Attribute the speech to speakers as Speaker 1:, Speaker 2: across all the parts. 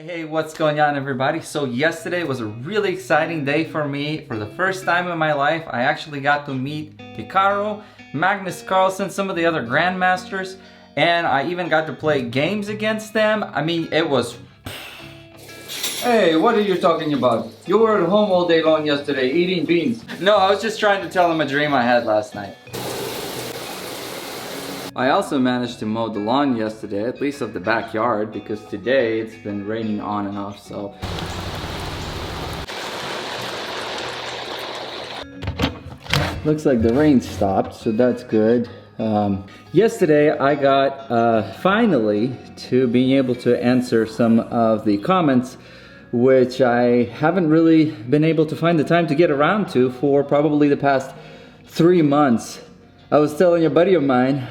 Speaker 1: Hey, what's going on everybody? So yesterday was a really exciting day for me. For the first time in my life, I actually got to meet Hikaru, Magnus Carlsen, some of the other grandmasters, and I even got to play games against them. I mean, it was... Hey, what are you talking about? You were at home all day long yesterday eating beans. No, I was just trying to tell them a dream I had last night. I also managed to mow the lawn yesterday, at least of the backyard, because today it's been raining on and off, so... Looks like the rain stopped, so that's good. Yesterday I got finally to being able to answer some of the comments which I haven't really been able to find the time to get around to for probably the past 3 months. I was telling a buddy of mine,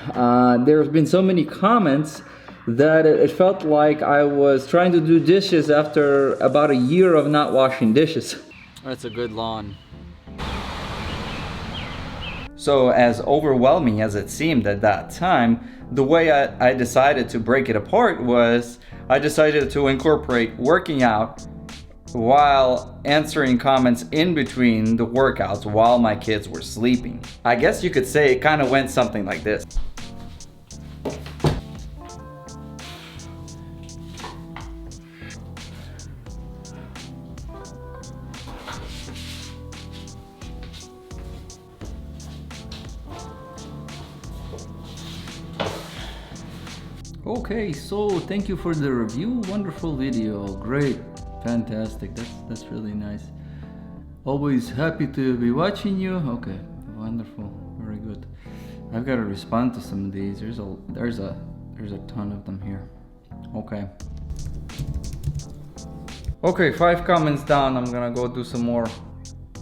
Speaker 1: there's been so many comments that it felt like I was trying to do dishes after about a year of not washing dishes. That's a good lawn. So as overwhelming as it seemed at that time, the way I decided to break it apart was I decided to incorporate working out while answering comments in between the workouts while my kids were sleeping. I guess you could say it kind of went something like this. Okay, so thank you for the review. Wonderful video, great. Fantastic, that's really nice. Always happy to be watching you. Okay, wonderful, very good. I've got to respond to some of these. There's a ton of them here. Okay, 5 comments down. I'm gonna go do some more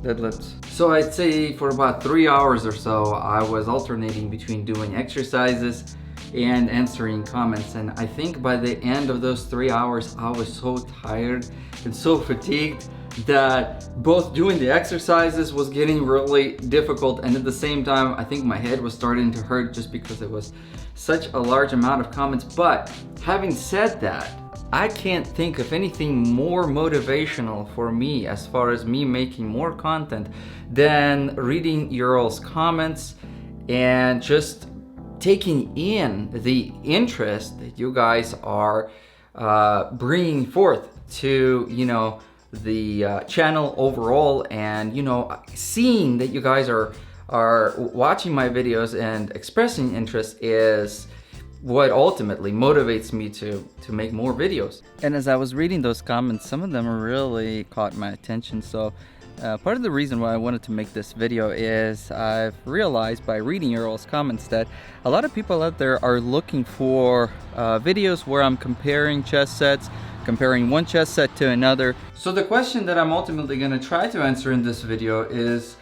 Speaker 1: deadlifts. So I'd say for about 3 hours or so, I was alternating between doing exercises and answering comments, and I think by the end of those 3 hours I was so tired and so fatigued that both doing the exercises was getting really difficult, and at the same time I think my head was starting to hurt just because it was such a large amount of comments. But having said that, I can't think of anything more motivational for me as far as me making more content than reading your all's comments and just taking in the interest that you guys are bringing forth to, you know, the channel overall, and, you know, seeing that you guys are watching my videos and expressing interest is what ultimately motivates me to make more videos. And as I was reading those comments, some of them really caught my attention. So part of the reason why I wanted to make this video is I've realized by reading your all's comments that a lot of people out there are looking for videos where I'm comparing chess sets, comparing one chess set to another. So the question that I'm ultimately going to try to answer in this video is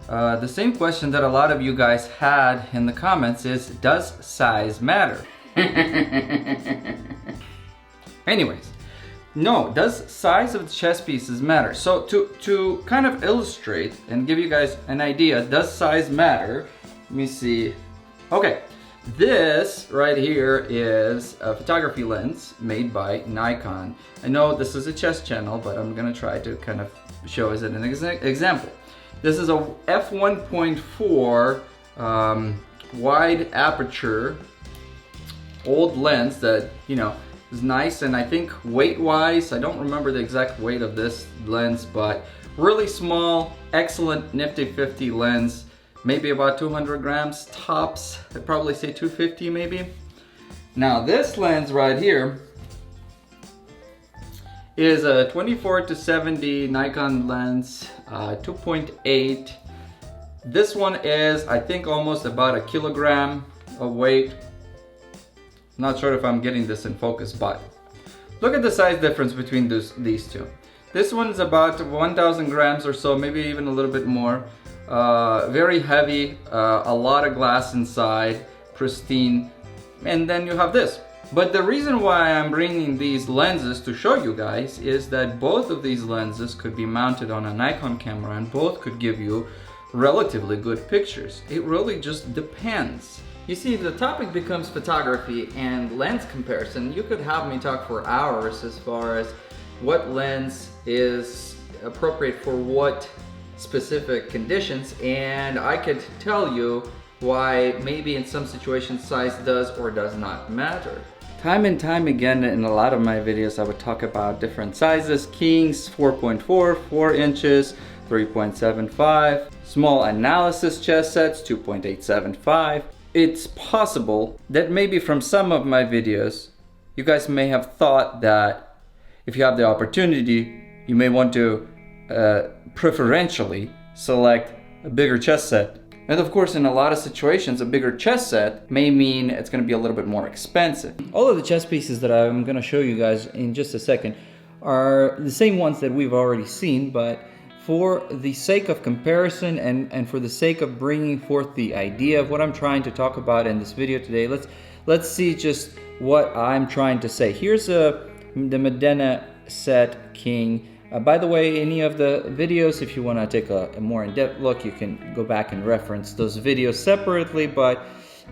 Speaker 1: the same question that a lot of you guys had in the comments is, does size matter? Anyways. No, does size of the chess pieces matter? So to kind of illustrate and give you guys an idea, does size matter? Let me see. Okay, this right here is a photography lens made by Nikon. I know this is a chess channel, but I'm gonna try to kind of show as an example. This is a f1.4 wide aperture old lens that, you know, is nice, and I think weight-wise, I don't remember the exact weight of this lens, but really small, excellent Nifty 50 lens, maybe about 200 grams tops. I'd probably say 250 maybe. Now this lens right here is a 24-70 Nikon lens, 2.8. This one is, I think, almost about 1 kilogram of weight. Not sure if I'm getting this in focus, but look at the size difference between these two. This one's about 1,000 grams or so, maybe even a little bit more. Very heavy, a lot of glass inside, pristine. And then you have this. But the reason why I'm bringing these lenses to show you guys is that both of these lenses could be mounted on a Nikon camera and both could give you relatively good pictures. It really just depends. You see, if the topic becomes photography and lens comparison, you could have me talk for hours as far as what lens is appropriate for what specific conditions, and I could tell you why maybe in some situations size does or does not matter. Time and time again in a lot of my videos I would talk about different sizes. Kings 4.4, 4 inches, 3.75. Small analysis chess sets 2.875. It's possible that maybe from some of my videos you guys may have thought that if you have the opportunity you may want to preferentially select a bigger chess set. And of course, in a lot of situations, a bigger chess set may mean it's going to be a little bit more expensive. All of the chess pieces that I'm going to show you guys in just a second are the same ones that we've already seen, but for the sake of comparison and for the sake of bringing forth the idea of what I'm trying to talk about in this video today, let's see just what I'm trying to say. Here's the Modena set King. By the way, any of the videos, if you want to take a more in-depth look, you can go back and reference those videos separately, but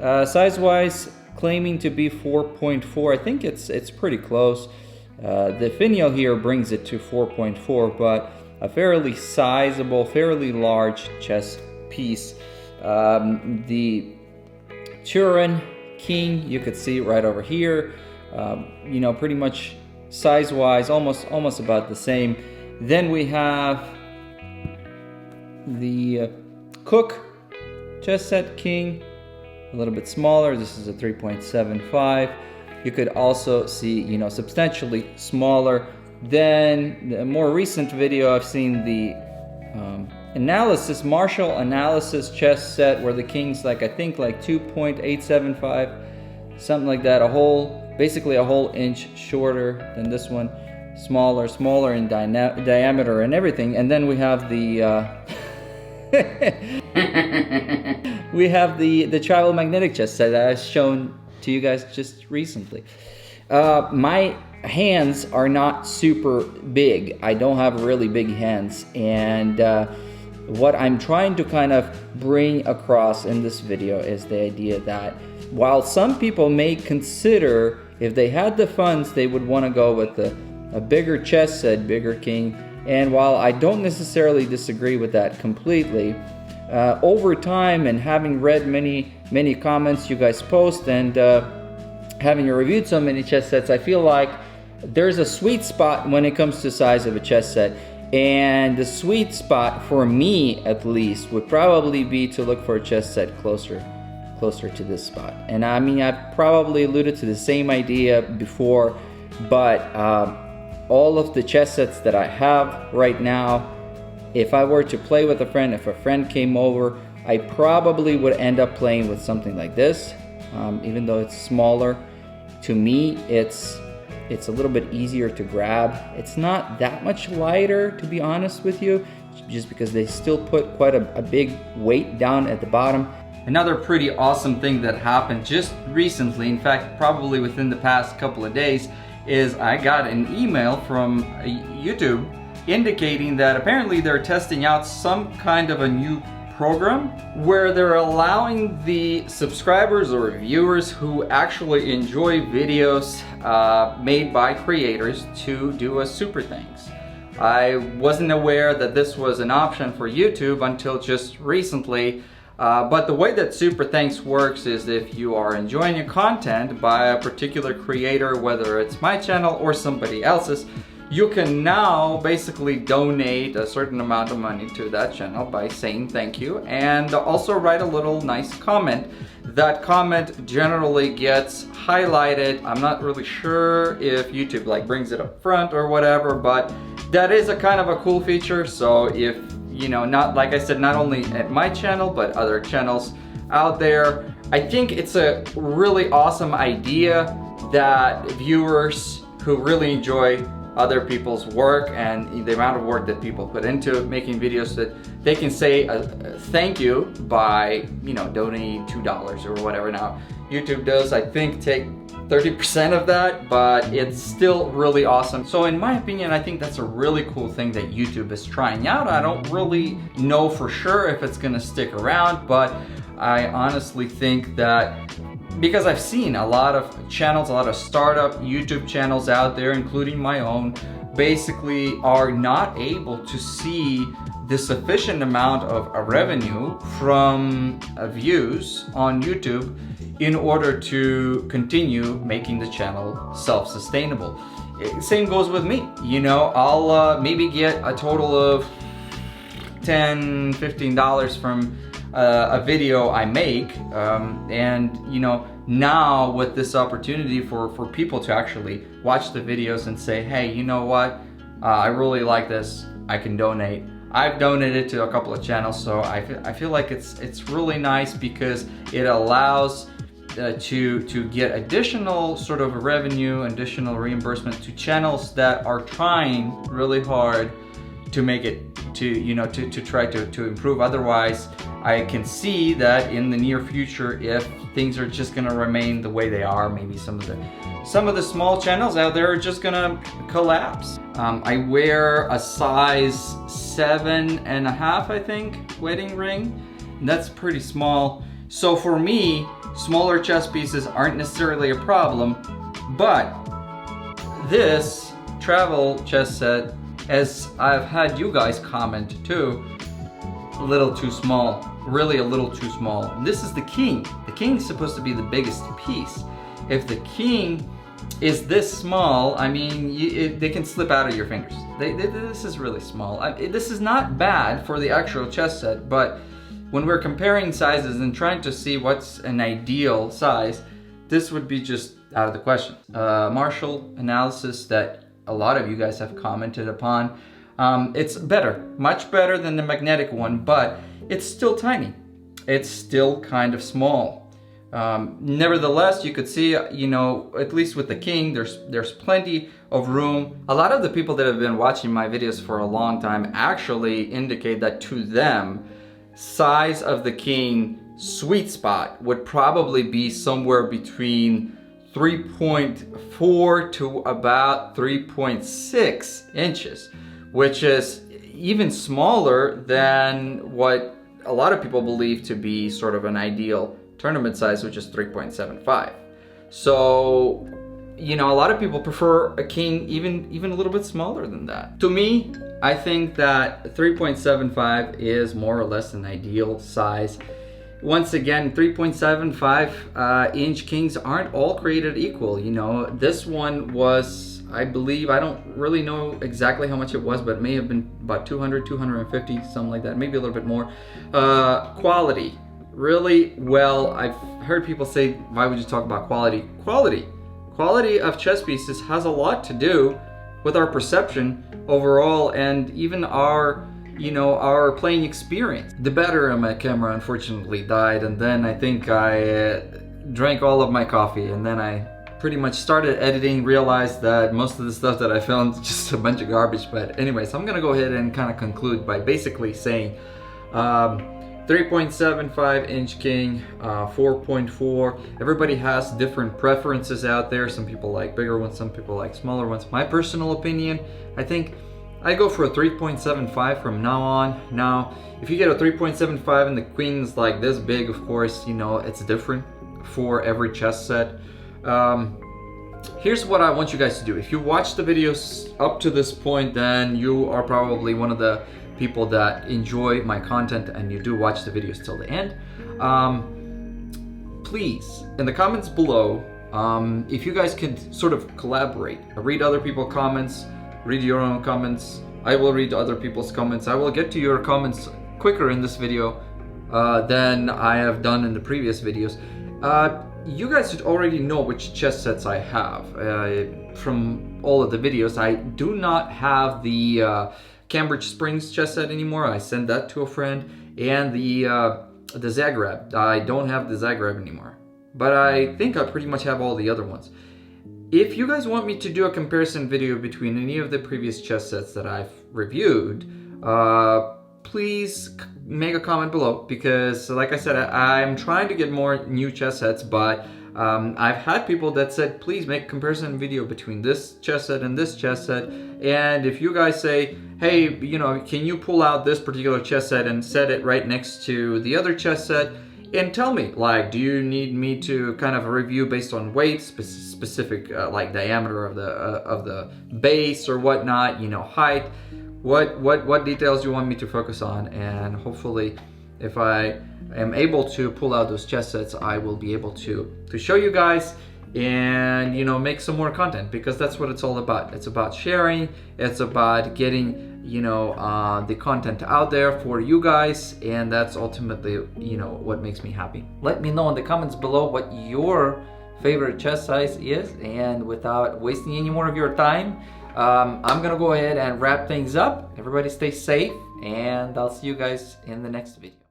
Speaker 1: size-wise, claiming to be 4.4, I think it's pretty close. The finial here brings it to 4.4, but a fairly sizable, fairly large chess piece. The Turin King, you could see right over here, you know, pretty much size-wise, almost about the same. Then we have the Cook chess set King, a little bit smaller. This is a 3.75. You could also see, you know, substantially smaller. Then the more recent video, I've seen the Marshall Analysis chess set where the King's like, I think like 2.875, something like that, basically a whole inch shorter than this one, smaller in diameter and everything. And then we have the the Tribal Magnetic chess set that I've shown to you guys just recently. My hands are not super big. I don't have really big hands, and what I'm trying to kind of bring across in this video is the idea that while some people may consider, if they had the funds, they would want to go with a bigger chess set, bigger King. And while I don't necessarily disagree with that completely, over time and having read many comments you guys post and having reviewed so many chess sets, I feel like there's a sweet spot when it comes to size of a chess set. And the sweet spot for me, at least, would probably be to look for a chess set closer to this spot. And I mean, I've probably alluded to the same idea before, but all of the chess sets that I have right now, if I were to play with a friend, if a friend came over, I probably would end up playing with something like this. Even though it's smaller, to me it's a little bit easier to grab. It's not that much lighter, to be honest with you, just because they still put quite a big weight down at the bottom. Another pretty awesome thing that happened just recently, in fact probably within the past couple of days, is I got an email from YouTube indicating that apparently they're testing out some kind of a new program where they're allowing the subscribers or viewers who actually enjoy videos made by creators to do a super thanks. I wasn't aware that this was an option for YouTube until just recently. But the way that Super Thanks works is if you are enjoying your content by a particular creator, whether it's my channel or somebody else's, you can now basically donate a certain amount of money to that channel by saying thank you, and also write a little nice comment. That comment generally gets highlighted. I'm not really sure if YouTube like brings it up front or whatever, but that is a kind of a cool feature. So if, you know, not like I said, not only at my channel, but other channels out there, I think it's a really awesome idea that viewers who really enjoy other people's work and the amount of work that people put into making videos, that they can say thank you by, you know, donating $2 or whatever. Now, YouTube does, I think, take 30% of that, but it's still really awesome. So in my opinion, I think that's a really cool thing that YouTube is trying out. I don't really know for sure if it's gonna stick around, but I honestly think that, because I've seen a lot of channels, a lot of startup YouTube channels out there, including my own, basically are not able to see the sufficient amount of revenue from views on YouTube in order to continue making the channel self-sustainable. Same goes with me. You know, I'll maybe get a total of $10-15 from a video I make, and you know, now with this opportunity for people to actually watch the videos and say, hey, you know what, I really like this, I can donate. I've donated to a couple of channels, so I feel like it's really nice because it allows to get additional sort of revenue, additional reimbursement to channels that are trying really hard to make it to, you know, to try to improve. Otherwise, I can see that in the near future, if things are just gonna remain the way they are, maybe some of the small channels out there are just gonna collapse. I wear a size 7.5, I think, wedding ring. And that's pretty small. So for me, smaller chess pieces aren't necessarily a problem, but this travel chess set, as I've had you guys comment too, a little too small, really a little too small. This is the king. The king is supposed to be the biggest piece. If the king is this small, I mean, they can slip out of your fingers. This is really small. This is not bad for the actual chess set, but when we're comparing sizes and trying to see what's an ideal size, this would be just out of the question. Martial analysis that a lot of you guys have commented upon. It's better, much better than the magnetic one, but it's still tiny. It's still kind of small. Nevertheless, you could see, you know, at least with the king, there's plenty of room. A lot of the people that have been watching my videos for a long time actually indicate that to them, size of the king sweet spot would probably be somewhere between 3.4 to about 3.6 inches, which is even smaller than what a lot of people believe to be sort of an ideal tournament size, which is 3.75. So, you know, a lot of people prefer a king even a little bit smaller than that. To me, I think that 3.75 is more or less an ideal size. Once again, 3.75 inch kings aren't all created equal. You know, this one was, I believe, I don't really know exactly how much it was, but it may have been about 200, 250, something like that, maybe a little bit more. Quality, really well. I've heard people say, why would you talk about quality? Quality of chess pieces has a lot to do with our perception overall, and even our, you know, our playing experience. The battery on my camera unfortunately died, and then I think I drank all of my coffee, and then I pretty much started editing, realized that most of the stuff that I filmed is just a bunch of garbage. But anyways, I'm gonna go ahead and kind of conclude by basically saying 3.75 inch king, 4.4. Everybody has different preferences out there. Some people like bigger ones, some people like smaller ones. My personal opinion, I think I go for a 3.75 from now on. Now, if you get a 3.75 and the queen's like this big, of course, you know, it's different for every chess set. Here's what I want you guys to do. If you watch the videos up to this point, then you are probably one of the people that enjoy my content and you do watch the videos till the end. Please, in the comments below, if you guys can sort of collaborate, read other people's comments, read your own comments. I will read other people's comments. I will get to your comments quicker in this video than I have done in the previous videos. You guys should already know which chess sets I have from all of the videos. I do not have the Cambridge Springs chess set anymore. I sent that to a friend. And the Zagreb. I don't have the Zagreb anymore. But I think I pretty much have all the other ones. If you guys want me to do a comparison video between any of the previous chess sets that I've reviewed, please make a comment below, because like I said, I'm trying to get more new chess sets, but I've had people that said, please make a comparison video between this chess set and this chess set. And if you guys say, hey, you know, can you pull out this particular chess set and set it right next to the other chess set? And tell me, like, do you need me to kind of review based on weight, specific like diameter of the base or whatnot, you know, height, what details you want me to focus on? And hopefully, if I am able to pull out those chess sets, I will be able to show you guys and, you know, make some more content, because that's what it's all about. It's about sharing. It's about getting, you know, the content out there for you guys, and that's ultimately, you know, what makes me happy. Let me know in the comments below what your favorite chest size is, and without wasting any more of your time, I'm gonna go ahead and wrap things up. Everybody stay safe, and I'll see you guys in the next video.